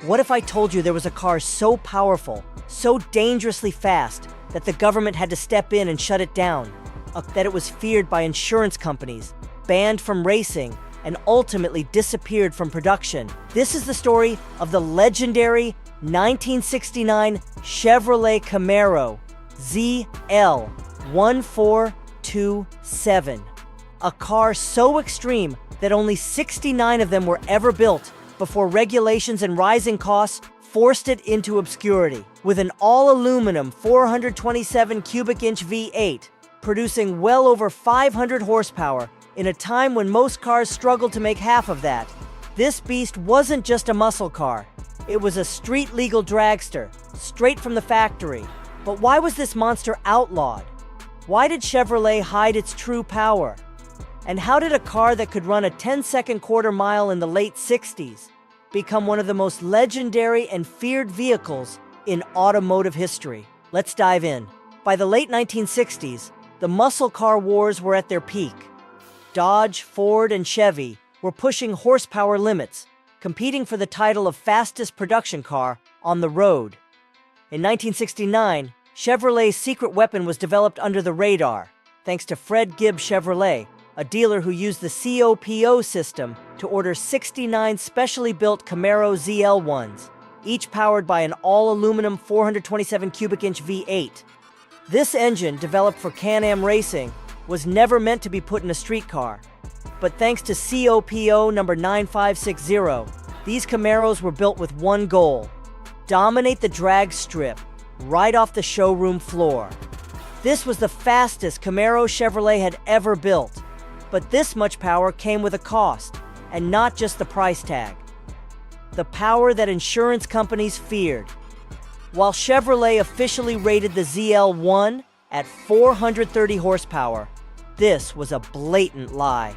What if I told you there was a car so powerful, so dangerously fast, that the government had to step in and shut it down? That it was feared by insurance companies, banned from racing, and ultimately disappeared from production. This is the story of the legendary 1969 Chevrolet Camaro ZL1 a car so extreme that only 69 of them were ever built before regulations and rising costs forced it into obscurity. With an all-aluminum 427 cubic inch V8, producing well over 500 horsepower in a time when most cars struggled to make half of that, this beast wasn't just a muscle car. It was a street-legal dragster, straight from the factory. But why was this monster outlawed? Why did Chevrolet hide its true power? And how did a car that could run a 10-second quarter mile in the late 60s become one of the most legendary and feared vehicles in automotive history? Let's dive in. By the late 1960s, the muscle car wars were at their peak. Dodge, Ford, and Chevy were pushing horsepower limits, competing for the title of fastest production car on the road. In 1969, Chevrolet's secret weapon was developed under the radar, thanks to Fred Gibb Chevrolet, a dealer who used the COPO system to order 69 specially built Camaro ZL1s, each powered by an all-aluminum 427 cubic inch V8. This engine, developed for Can-Am racing, was never meant to be put in a street car. But thanks to COPO number 9560, these Camaros were built with one goal: dominate the drag strip right off the showroom floor. This was the fastest Camaro Chevrolet had ever built. But this much power came with a cost, and not just the price tag. The power that insurance companies feared. While Chevrolet officially rated the ZL1 at 430 horsepower, this was a blatant lie.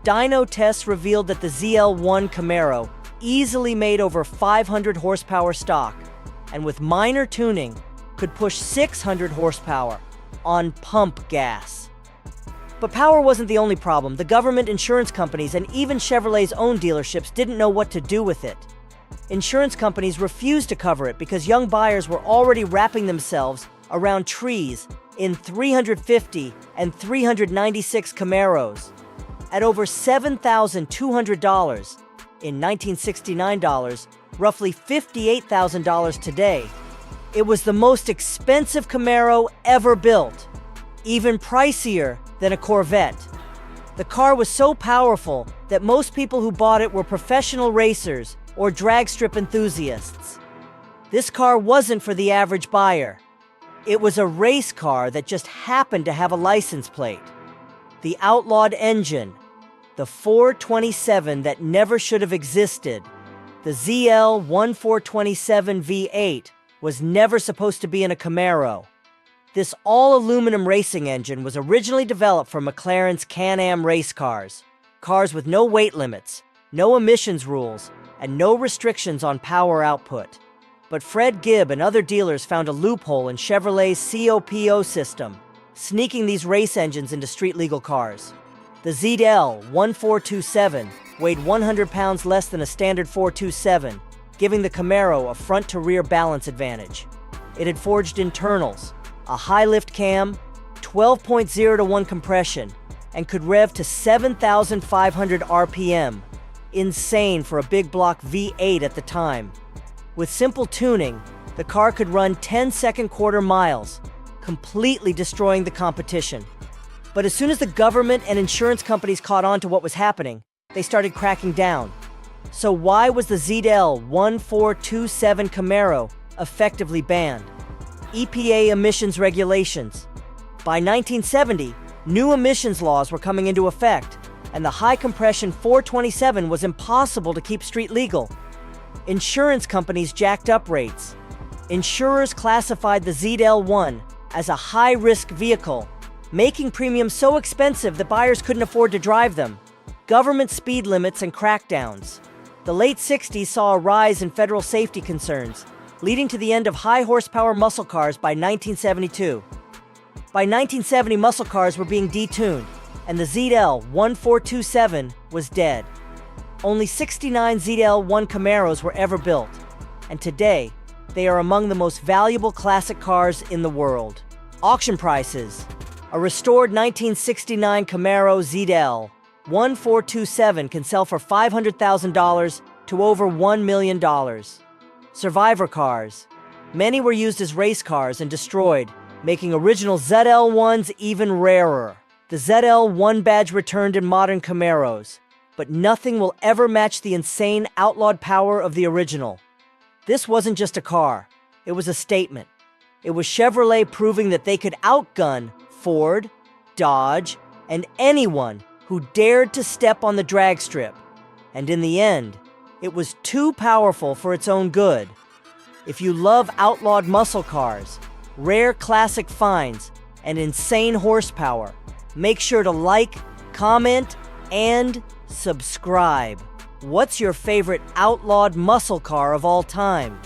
Dyno tests revealed that the ZL1 Camaro easily made over 500 horsepower stock, and with minor tuning, could push 600 horsepower on pump gas. But power wasn't the only problem. The government, insurance companies, and even Chevrolet's own dealerships didn't know what to do with it. Insurance companies refused to cover it because young buyers were already wrapping themselves around trees in 350 and 396 Camaros. At over $7,200, in 1969 dollars, roughly $58,000 today, it was the most expensive Camaro ever built, even pricier than a Corvette. The car was so powerful that most people who bought it were professional racers or drag strip enthusiasts. This car wasn't for the average buyer. It was a race car that just happened to have a license plate. The outlawed engine, the 427 that never should have existed, the ZL1 427 V8, was never supposed to be in a Camaro. This all-aluminum racing engine was originally developed for McLaren's Can-Am race cars with no weight limits, no emissions rules, and no restrictions on power output. But Fred Gibb and other dealers found a loophole in Chevrolet's COPO system, sneaking these race engines into street-legal cars. The ZL1 427 weighed 100 pounds less than a standard 427, giving the Camaro a front-to-rear balance advantage. It had forged internals, a high-lift cam, 12.0-to-1 compression, and could rev to 7,500 RPM. Insane for a big block V8 at the time. With simple tuning, the car could run 10-second quarter miles, completely destroying the competition. But as soon as the government and insurance companies caught on to what was happening, they started cracking down. So why was the ZL1 427 Camaro effectively banned? EPA emissions regulations. By 1970, new emissions laws were coming into effect, and the high-compression 427 was impossible to keep street legal. Insurance companies jacked up rates. Insurers classified the ZL1 as a high-risk vehicle, making premiums so expensive that buyers couldn't afford to drive them. Government speed limits and crackdowns. The late 60s saw a rise in federal safety concerns, leading to the end of high-horsepower muscle cars by 1972. By 1970, muscle cars were being detuned, and the ZL1 427 was dead. Only 69 ZL1 Camaros were ever built, and today, they are among the most valuable classic cars in the world. Auction prices. A restored 1969 Camaro ZL1 427 can sell for $500,000 to over $1 million. Survivor cars. Many were used as race cars and destroyed, making original ZL1s even rarer. The ZL1 badge returned in modern Camaros, but nothing will ever match the insane outlawed power of the original. This wasn't just a car, it was a statement. It was Chevrolet proving that they could outgun Ford, Dodge, and anyone who dared to step on the drag strip. And in the end, it was too powerful for its own good. If you love outlawed muscle cars, rare classic finds, and insane horsepower, make sure to like, comment, and subscribe. What's your favorite outlawed muscle car of all time?